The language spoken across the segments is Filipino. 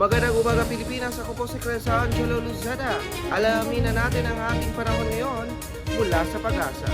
Magandang umaga Pilipinas, ako po si Crescent Angelo Luzada. Alamin na natin ang ating panahon ngayon mula sa Pag-asa.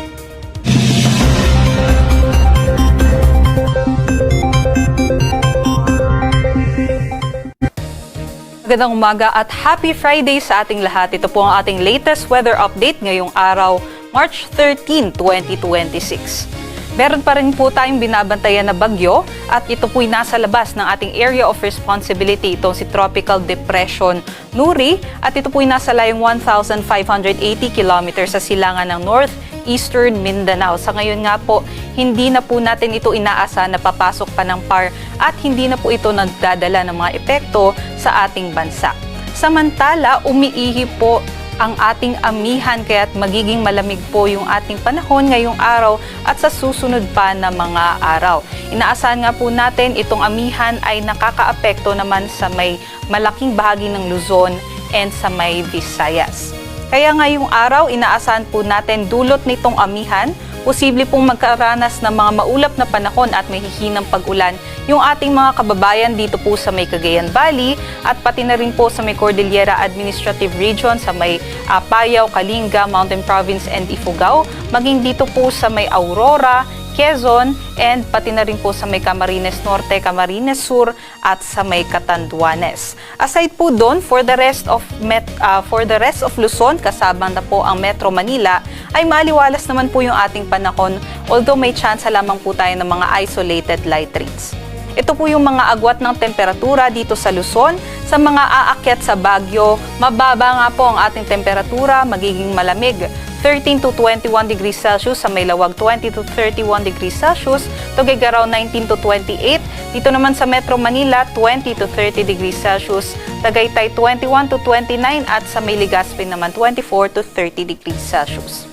Magandang umaga at happy Friday sa ating lahat. Ito po ang ating latest weather update ngayong araw, March 13, 2026. Meron pa rin po tayong binabantayan na bagyo at ito po'y nasa labas ng ating area of responsibility. Itong si Tropical Depression Nuri at ito po'y nasa layong 1,580 kilometers sa silangan ng northeastern Mindanao. Sa ngayon nga po, hindi na po natin ito inaasa na papasok pa ng PAR at hindi na po ito nagdadala ng mga epekto sa ating bansa. Samantala, umiihi po ang ating amihan kaya't magiging malamig po yung ating panahon ngayong araw at sa susunod pa na mga araw. Inaasahan nga po natin itong amihan ay nakakaapekto naman sa may malaking bahagi ng Luzon and sa may Visayas. Kaya ngayong araw, inaasahan po natin dulot nitong amihan, posible pong magkaranas ng mga maulap na panahon at may hihinang pag-ulan yung ating mga kababayan dito po sa may Cagayan Valley at pati na rin po sa may Cordillera Administrative Region sa may Apayao, Kalinga, Mountain Province and Ifugao, maging dito po sa may Aurora, Quezon, and pati na rin po sa may Camarines Norte, Camarines Sur at sa may Catanduanes. Aside po doon, for the rest of Luzon, kasama na po ang Metro Manila, ay maliwalas naman po yung ating panahon, although may chance lamang po tayo ng mga isolated light rains. Ito po yung mga agwat ng temperatura dito sa Luzon. Sa mga aakyat sa Baguio, mababa nga po ang ating temperatura, magiging malamig. 13 to 21 degrees Celsius sa Maylawag, 20 to 31 degrees Celsius, Tuguegarao 19 to 28, dito naman sa Metro Manila 20 to 30 degrees Celsius, Tagaytay 21 to 29 at sa may Legazpi naman 24 to 30 degrees Celsius.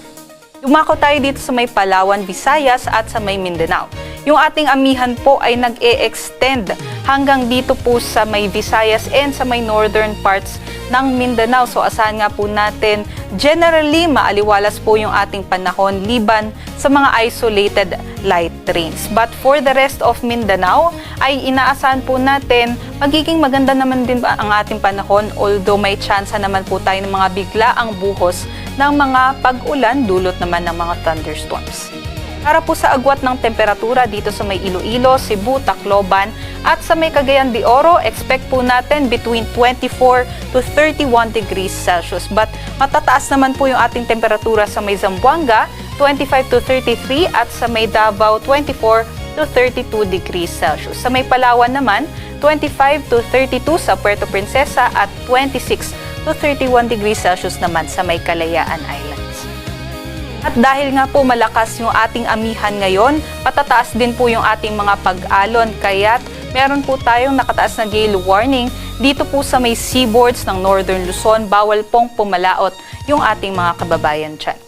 Dumako tayo dito sa may Palawan, Visayas at sa may Mindanao. Yung ating amihan po ay nag-e-extend hanggang dito po sa may Visayas and sa may northern parts ng Mindanao. So asahan nga po natin, generally maaliwalas po yung ating panahon liban sa mga isolated light rains. But for the rest of Mindanao ay inaasahan po natin magiging maganda naman din ang ating panahon, although may chance naman po tayo ng mga biglaang buhos ng mga pag-ulan dulot naman ng mga thunderstorms. Para po sa agwat ng temperatura dito sa may Iloilo, Cebu, Tacloban at sa may Cagayan de Oro, expect po natin between 24 to 31 degrees Celsius. But matataas naman po yung ating temperatura sa may Zamboanga, 25 to 33 at sa may Davao, 24 to 32 degrees Celsius. Sa may Palawan naman, 25 to 32 sa Puerto Princesa at 26 to 31 degrees Celsius naman sa may Kalayaan Islands. At dahil nga po malakas yung ating amihan ngayon, patataas din po yung ating mga pag-alon. Kaya't meron po tayong nakataas na gale warning dito po sa may seaboards ng Northern Luzon. Bawal pong pumalaot yung ating mga kababayan dyan.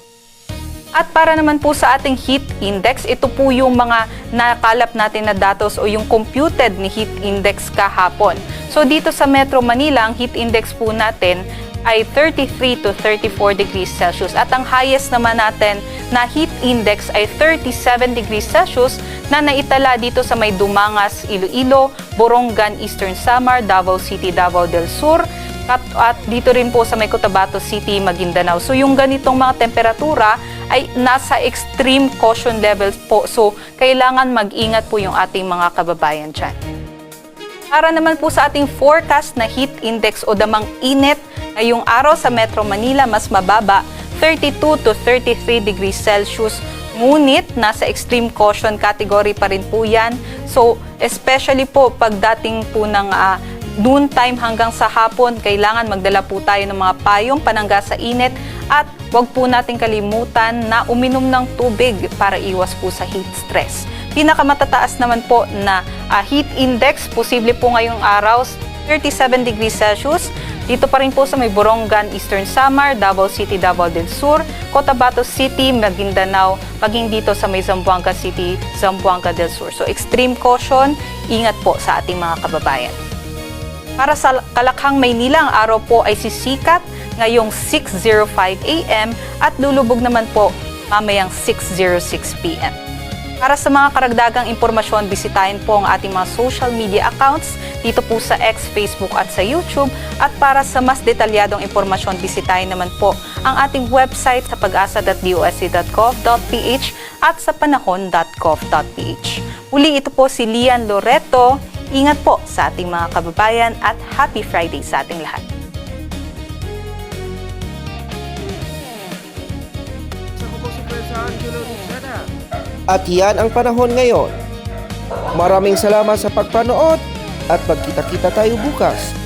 At para naman po sa ating heat index, ito po yung mga nakalap natin na datos o yung computed ni heat index kahapon. So dito sa Metro Manila, ang heat index po natin ay 33 to 34 degrees Celsius. At ang highest naman natin na heat index ay 37 degrees Celsius na naitala dito sa may Dumangas, Iloilo, Borongan, Eastern Samar, Davao City, Davao del Sur, at dito rin po sa may Cotabato City, Maguindanao. So yung ganitong mga temperatura ay nasa extreme caution levels po. So kailangan mag-ingat po yung ating mga kababayan dyan. Para naman po sa ating forecast na heat index o damang init, ngayong araw sa Metro Manila, mas mababa, 32 to 33 degrees Celsius. Ngunit, nasa extreme caution category pa rin po yan. So, especially po pagdating po ng noon time hanggang sa hapon, kailangan magdala po tayo ng mga payong panangga sa init at huwag po natin kalimutan na uminom ng tubig para iwas po sa heat stress. Pinakamatataas naman po na heat index, posible po ngayong araw, 37 degrees Celsius. Dito pa rin po sa may Borongan, Eastern Samar, Davao City, Davao del Sur, Cotabato City, Maguindanao, maging dito sa may Zamboanga City, Zamboanga del Sur. So extreme caution, ingat po sa ating mga kababayan. Para sa Kalakhang, Maynila, ang araw po ay sisikat ngayong 6:05 AM at lulubog naman po mamayang 6:06 PM. Para sa mga karagdagang impormasyon, bisitahin po ang ating mga social media accounts dito po sa X, Facebook at sa YouTube. At para sa mas detalyadong impormasyon, bisitahin naman po ang ating website sa pag-asa.dosc.gov.ph at sa panahon.gov.ph. Muli, ito po si Lian Loreto. Ingat po sa ating mga kababayan at Happy Friday sa ating lahat. Ako po si Presa Angelo Luzada. At yan ang panahon ngayon. Maraming salamat sa pagpanood at magkita-kita tayo bukas.